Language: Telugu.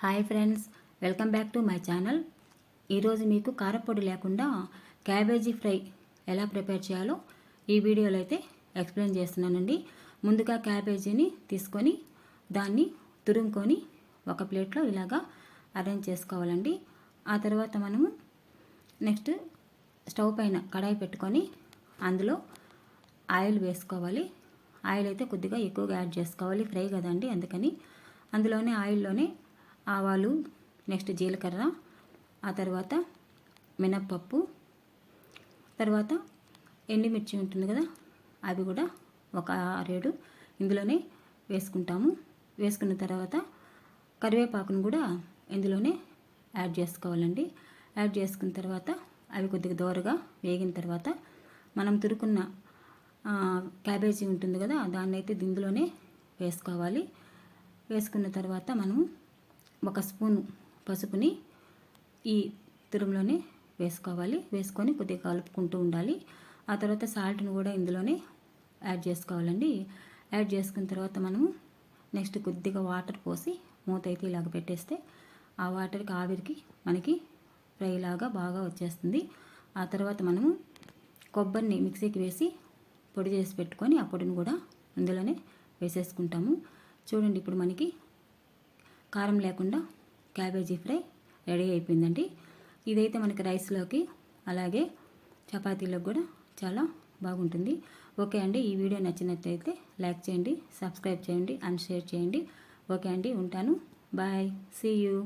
Hi friends, welcome back to my channel. ఈరోజు మీకు కారపొడి లేకుండా క్యాబేజీ ఫ్రై ఎలా ప్రిపేర్ చేయాలో ఈ వీడియోలో అయితే ఎక్స్ప్లెయిన్ చేస్తున్నానండి. ముందుగా క్యాబేజీని తీసుకొని దాన్ని తురుముకొని ఒక ప్లేట్లో ఇలాగా అరేంజ్ చేసుకోవాలండి. ఆ తర్వాత మనము నెక్స్ట్ స్టవ్ పైన కడాయి పెట్టుకొని అందులో ఆయిల్ వేసుకోవాలి. ఆయిల్ అయితే కొద్దిగా ఎక్కువగా యాడ్ చేసుకోవాలి, ఫ్రై కదండి, అందుకని అందులోనే ఆయిల్లోనే ఆవాలు, నెక్స్ట్ జీలకర్ర, ఆ తర్వాత మినప్పప్పు, తర్వాత ఎండుమిర్చి ఉంటుంది కదా, అవి కూడా ఒక 6-7 ఇందులోనే వేసుకుంటాము. వేసుకున్న తర్వాత కరివేపాకును కూడా ఇందులోనే యాడ్ చేసుకోవాలండి. యాడ్ చేసుకున్న తర్వాత అవి కొద్దిగా దోరగా వేగిన తర్వాత మనం తురుకున్న క్యాబేజీ ఉంటుంది కదా, దాన్ని అయితే ఇందులోనే వేసుకోవాలి. వేసుకున్న తర్వాత మనము 1 స్పూను పసుపుని ఈ తురుములోనే వేసుకోవాలి. వేసుకొని కొద్దిగా కలుపుకుంటూ ఉండాలి. ఆ తర్వాత సాల్ట్ని కూడా ఇందులోనే యాడ్ చేసుకోవాలండి. యాడ్ చేసుకున్న తర్వాత మనము నెక్స్ట్ కొద్దిగా వాటర్ పోసి మూత అయితే ఇలాగ పెట్టేస్తే ఆ వాటర్కి ఆవిరికి మనకి ఫ్రై లాగా బాగా వచ్చేస్తుంది. ఆ తర్వాత మనము కొబ్బరిని మిక్సీకి వేసి పొడి చేసి పెట్టుకొని ఆ పొడిని కూడా ఇందులోనే వేసేసుకుంటాము. చూడండి, ఇప్పుడు మనకి కారం లేకుండా క్యాబేజీ ఫ్రై రెడీ అయిపోయిందండి. ఇదైతే మనకి రైస్లోకి అలాగే చపాతీలోకి కూడా చాలా బాగుంటుంది. ఓకే అండి, ఈ వీడియో నచ్చినట్లయితే లైక్ చేయండి, సబ్స్క్రైబ్ చేయండి అండ్ షేర్ చేయండి. ఓకే అండి, ఉంటాను. Bye, see you.